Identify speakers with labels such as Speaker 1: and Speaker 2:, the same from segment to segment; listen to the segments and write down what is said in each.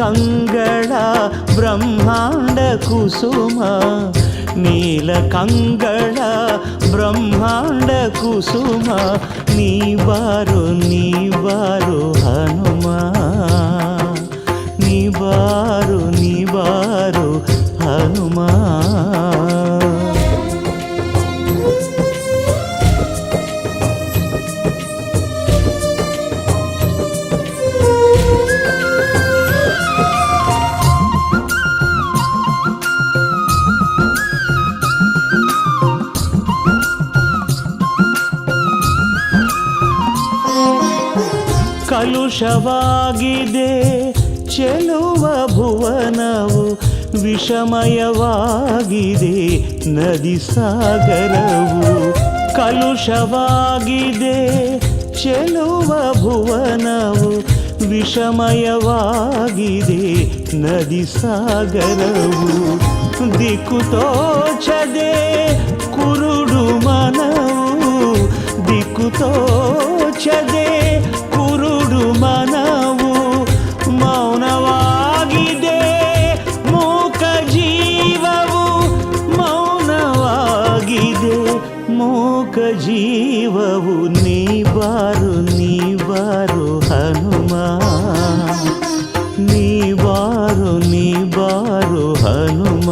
Speaker 1: ಕಂಗಳ ಬ್ರಹ್ಮಾಂಡ ಕುಸುಮ, ನೀಲ ಕಂಗಳ ಬ್ರಹ್ಮಾಂಡ ಕುಸುಮ, ನೀ ಬಾರೋ ಹನುಮ, ನೀ ಬಾರೋ ಹನುಮ. ಕಲುಷವಾಗಿದೆ ಚೆಲುವ ಭುವನವು, ವಿಷಮಯವಾಗಿದೆ ನದಿ ಸಾಗರವು. ಕಲುಷವಾಗಿದೆ ಚೆಲುವ ಭುವನವು, ವಿಷಮಯವಾಗಿದೆ ನದಿ ಸಾಗರವು. ದಿಕ್ಕು ತೋಚದೆ ಕುರುಡು ಮನವು, ದಿಕ್ಕು ತೋಚದೆ ಕುರುಡು ಮನವು, ಮೌನವಾಗಿದೆ ಮೂಕ ಜೀವವು, ಮೌನವಾಗಿದೆ ಮೂಕ ಜೀವವು. ನೀ ಬಾರೋ ಹನುಮ, ನೀ ಬಾರೋ ಹನುಮ.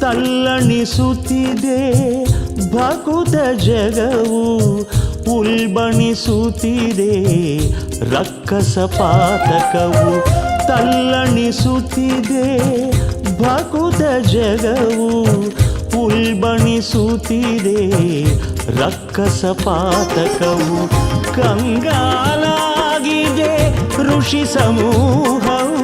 Speaker 1: ತಲ್ಲಣಿಸುತ್ತಿದೆ ಭಕುತ ಜಗವು, ಉಲ್ಬಣಿಸುತ್ತಿದೆ ರಕ್ಕಸ ಪಾತಕವು. ತಲ್ಲಣಿಸುತ್ತಿದೆ ಭಕುತ ಜಗವು, ಉಲ್ಬಣಿಸುತ್ತಿದೆ ರಕ್ಕಸ ಪಾತಕವು. ಕಂಗಾಲಾಗಿದೆ ಋಷಿ ಸಮೂಹವು,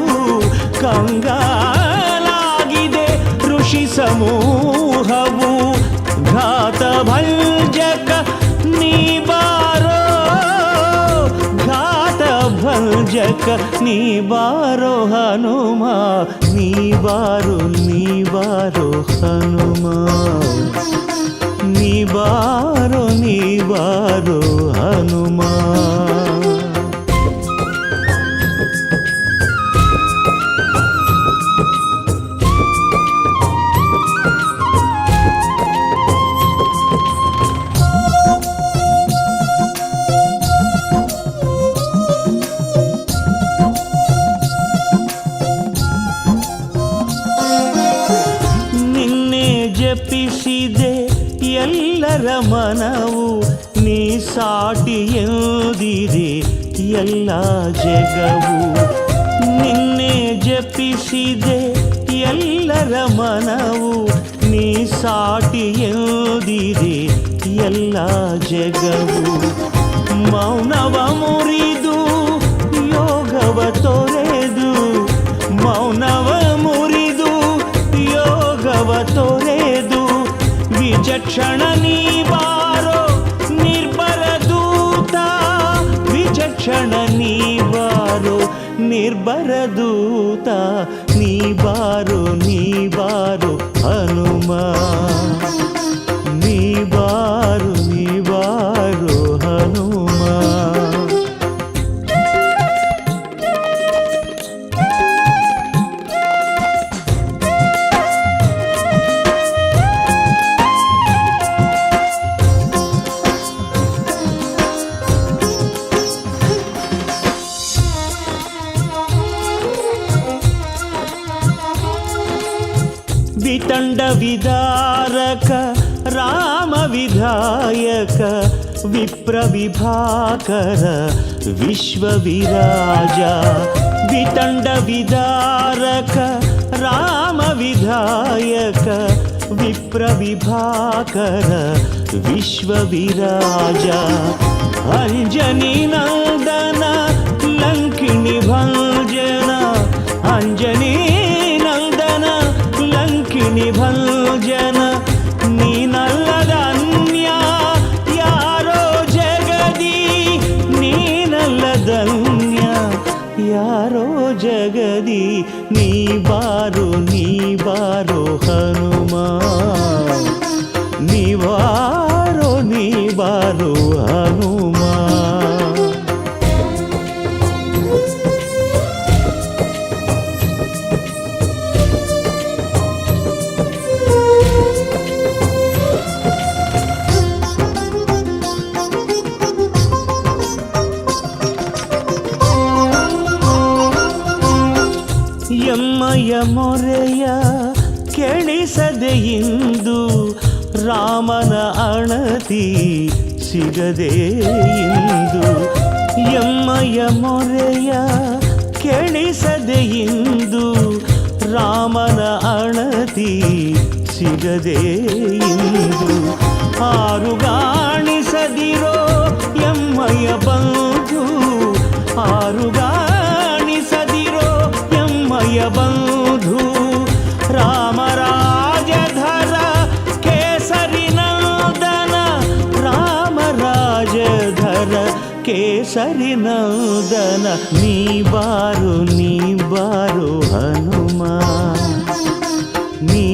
Speaker 1: ಕಂಗಾಲಾಗಿದೆ ಋಷಿ ಸಮೂಹವು. ಘಾತ ಭಂಜಕ ನೀ ಬಾರೋ, ಘಾತ ಭಂಜಕ ನೀ ಬಾರೋ ಹನುಮ, ನೀ ಬಾರೋ ಹನುಮ, ನೀ ಬಾರೋ ಹನುಮ. ಜಪಿಸಿದೆ ಎಲ್ಲರ ಮನವು, ನೀ ಸಾಟಿ ಎಂದಿದೆ ಎಲ್ಲ ಜಗವು. ನಿನ್ನೆ ಜಪಿಸಿದೆ ಎಲ್ಲರ ಮನವು, ನೀ ಸಾಟಿ ಎಂದಿದೆ ಎಲ್ಲ ಜಗವು. ಮೌನವ ಮುರಿದು ಯೋಗವ ತೊರೆದು, ಮೌನವ ಮುರಿದು ಯೋಗವ ತೊರೆದು, ವಿಚಕ್ಷಣ ನೀ ಬಾರೋ ನಿರ್ಭರ ದೂತ, ವಿಚಕ್ಷಣ ನೀ ಬಾರೋ ನಿರ್ಭರ ದೂತ. ನೀ ಬಾರೋ ಹನುಮ, ನೀ ಬಾರೋ ಹನುಮ. ವಿತಂಡ ವಿದಾರಕ ರಾಮ ವಿಧಾಯಕ, ವಿಪ್ರ ವಿಭಾಕರ ವಿಶ್ವ ವಿರಾಜ. ವಿತಂಡ ವಿದಾರಕ ರಾಮ ವಿಧಾಯಕ, ವಿಪ್ರ ವಿಭಾಕರ ವಿಶ್ವ ವಿರಾಜ. ಅಂಜನಿ ನಂದನ ಲಂಕಿಣಿ ಭಂಜನ, ಅಂಜನಿ ನಂದನ ಲಂಕಿಣಿ ಭಂಜನ. ನೀನಲ್ಲದ ಅನ್ಯಾರ ಯಾರೋ ಜಗದಿ ನೀ ಬಾರೋ ಹನುಮ ನೀ ಬಾರೋ ಹನುಮ ಎಮ್ಮಯ ಮೊರೆಯ ಕೆಣಿಸದೆ ಇಂದು ರಾಮನ ಅಣತಿ ಸಿಗದೆ ಇಂದು ಎಮ್ಮಯ ಮೊರೆಯ ಕೆಣಿಸದೆ ಇಂದು ರಾಮನ ಅಣತಿ ಸಿಗದೆ ಇಂದು ಆರುಗಾಣಿಸದಿರೋ ಎಮ್ಮಯ ಬಂಧು ಆರುಗಾಣಿಸದಿರೋ ಎಮ್ಮಯ ಬಂಧು ರಾಮರಾಜಧರ ಕೇಸರಿ ನಂದನ ರಾಮರಾಜಧರ ಕೇಸರಿ ನಂದನ ನೀ ಬಾರೋ ಹನುಮ ನೀ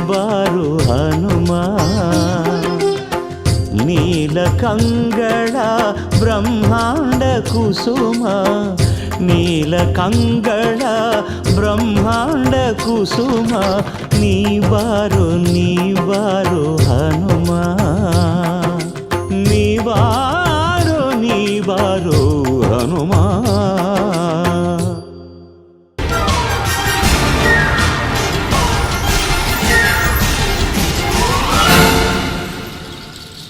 Speaker 1: ಬಾರೋ ಹನುಮ ನೀಲಕಂಗಳ ಬ್ರಹ್ಮಾಂಡ ಕುಸುಮ ನೀಲಕಂಗಳ ಬ್ರಹ್ಮಾಂಡ ಕುಸುಮ ನೀ ಬಾರೋ ಹನುಮ ನೀ ಬಾರೋ ಹನುಮ